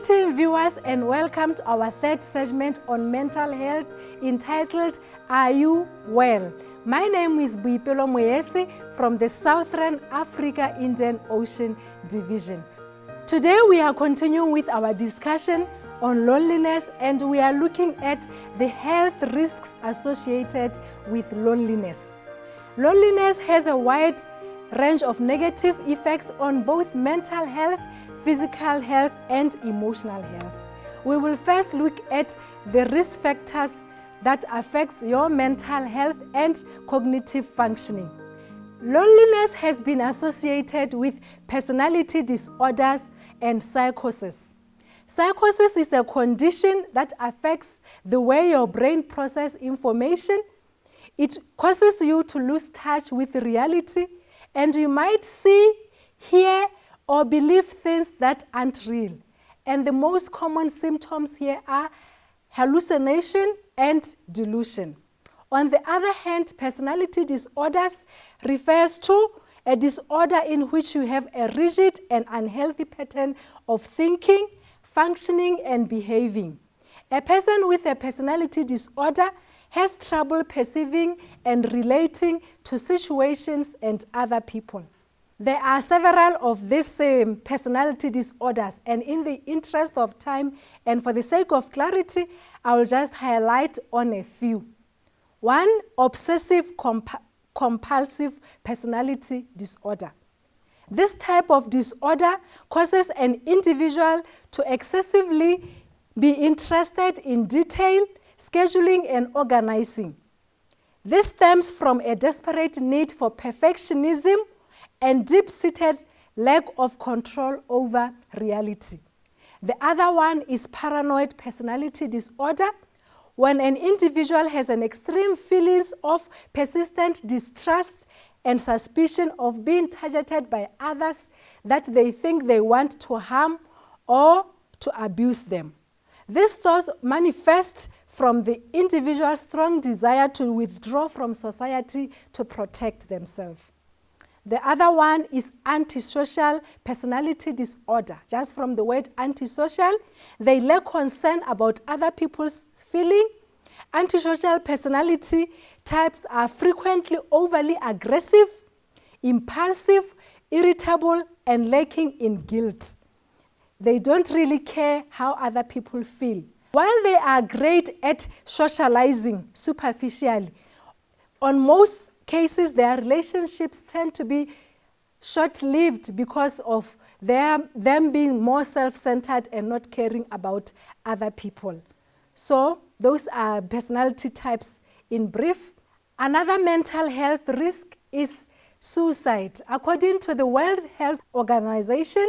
Greetings viewers and welcome to our third segment on mental health entitled Are You Well? My name is Boipelo Moesi from the Southern Africa Indian Ocean Division. Today we are continuing with our discussion on loneliness, and we are looking at the health risks associated with loneliness. Loneliness has a wide range of negative effects on both mental health, physical health, and emotional health. We will first look at the risk factors that affects your mental health and cognitive functioning. Loneliness has been associated with personality disorders and psychosis. Psychosis is a condition that affects the way your brain processes information. It causes you to lose touch with reality, and you might see, hear, or believe things that aren't real. And the most common symptoms here are hallucination and delusion. On the other hand, personality disorders refers to a disorder in which you have a rigid and unhealthy pattern of thinking, functioning, and behaving. A person with a personality disorder has trouble perceiving and relating to situations and other people. There are several of these personality disorders, and in the interest of time and for the sake of clarity, I will just highlight on a few. One, obsessive compulsive personality disorder. This type of disorder causes an individual to excessively be interested in detail, scheduling, and organizing. This stems from a desperate need for perfectionism and deep-seated lack of control over reality. The other one is paranoid personality disorder, when an individual has an extreme feelings of persistent distrust and suspicion of being targeted by others that they think they want to harm or to abuse them. These thoughts manifest from the individual's strong desire to withdraw from society to protect themselves. The other one is antisocial personality disorder. Just from the word antisocial, they lack concern about other people's feeling. Antisocial personality types are frequently overly aggressive, impulsive, irritable, and lacking in guilt. They don't really care how other people feel. While they are great at socializing superficially, on most cases their relationships tend to be short-lived because of them being more self-centered and not caring about other people. So those are personality types in brief. Another mental health risk is suicide. According to the World Health Organization,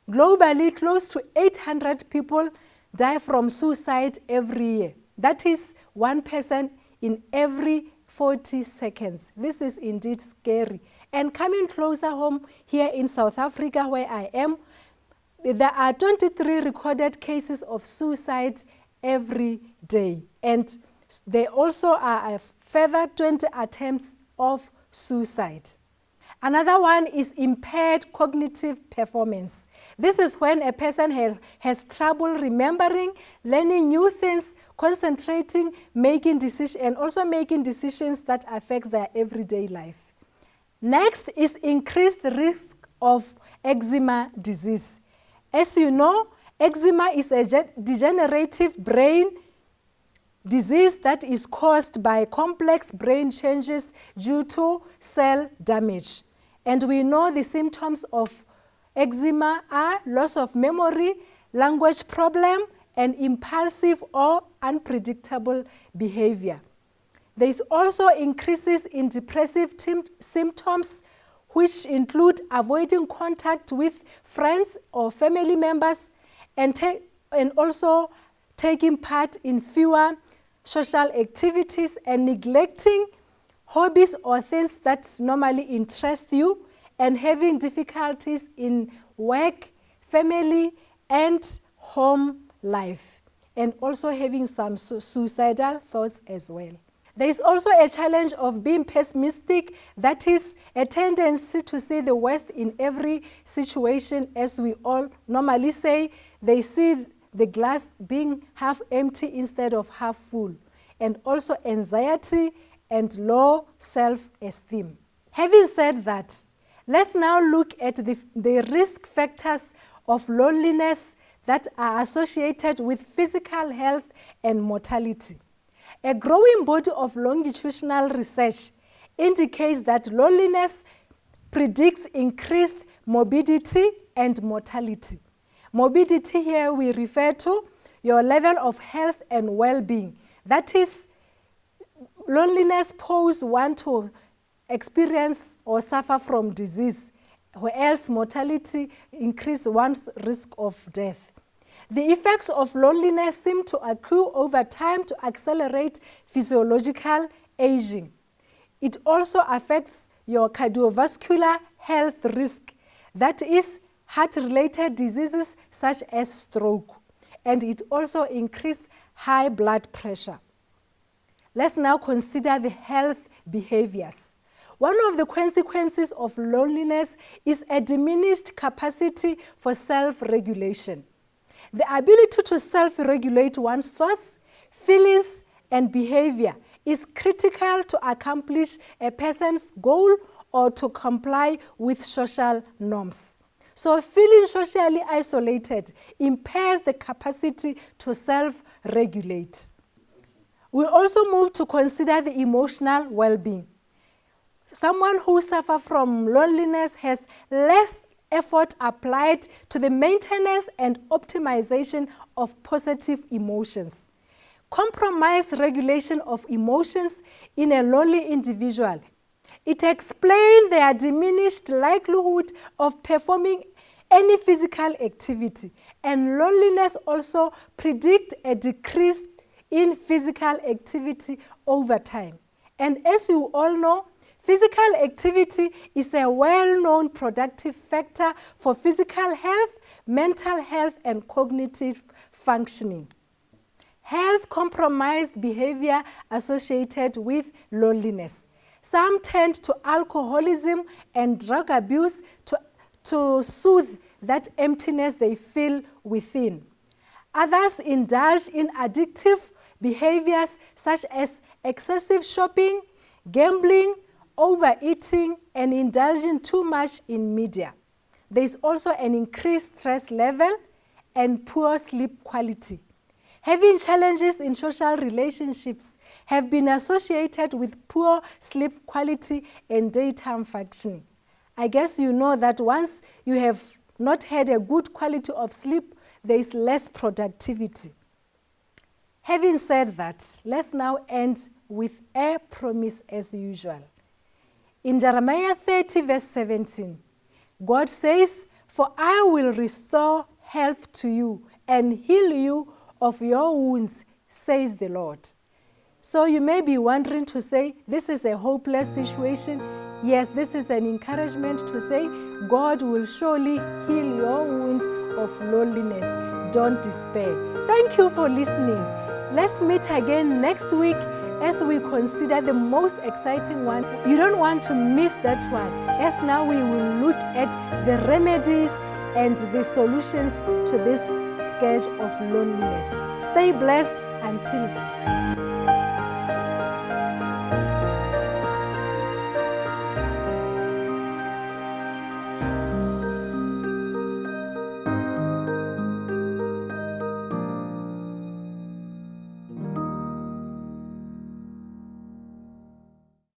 globally close to 800 people die from suicide every year. That is one person in every 40 seconds. This is indeed scary. And coming closer home here in South Africa where I am, there are 23 recorded cases of suicide every day. And there also are a further 20 attempts of suicide. Another one is impaired cognitive performance. This is when a person has trouble remembering, learning new things, concentrating, making decisions, and also making decisions that affect their everyday life. Next is increased risk of eczema disease. As you know, eczema is a degenerative brain disease that is caused by complex brain changes due to cell damage. And we know the symptoms of eczema are loss of memory, language problem, and impulsive or unpredictable behavior. There is also increases in depressive symptoms, which include avoiding contact with friends or family members and also taking part in fewer social activities and neglecting hobbies or things that normally interest you, and having difficulties in work, family, and home life, and also having some suicidal thoughts as well. There is also a challenge of being pessimistic, that is a tendency to see the worst in every situation. As we all normally say, they see the glass being half empty instead of half full, and also anxiety and low self-esteem. Having said that, let's now look at the risk factors of loneliness that are associated with physical health and mortality. A growing body of longitudinal research indicates that loneliness predicts increased morbidity and mortality. Morbidity here we refer to your level of health and well-being. That is, loneliness poses one to experience or suffer from disease, whereas mortality increases one's risk of death. The effects of loneliness seem to accrue over time to accelerate physiological aging. It also affects your cardiovascular health risk, that is, heart-related diseases such as stroke, and it also increases high blood pressure. Let's now consider the health behaviors. One of the consequences of loneliness is a diminished capacity for self-regulation. The ability to self-regulate one's thoughts, feelings, and behavior is critical to accomplish a person's goal or to comply with social norms. So feeling socially isolated impairs the capacity to self-regulate. We also move to consider the emotional well-being. Someone who suffers from loneliness has less effort applied to the maintenance and optimization of positive emotions. Compromised regulation of emotions in a lonely individual. It explains their diminished likelihood of performing any physical activity, and loneliness also predicts a decrease in physical activity over time. And as you all know, physical activity is a well-known productive factor for physical health, mental health, and cognitive functioning. Health-compromised behavior associated with loneliness. Some tend to alcoholism and drug abuse to soothe that emptiness they feel within. Others indulge in addictive behaviors such as excessive shopping, gambling, overeating, and indulging too much in media. There is also an increased stress level and poor sleep quality. Having challenges in social relationships have been associated with poor sleep quality and daytime functioning. I guess you know that once you have not had a good quality of sleep, there is less productivity. Having said that, let's now end with a promise as usual. In Jeremiah 30, verse 17, God says, "For I will restore health to you and heal you of your wounds, says the Lord." So you may be wondering to say, this is a hopeless situation. Yes, this is an encouragement to say, God will surely heal your wound of loneliness. Don't despair. Thank you for listening. Let's meet again next week as we consider the most exciting one. You don't want to miss that one, as now we will look at the remedies and the solutions to this scourge of loneliness. Stay blessed until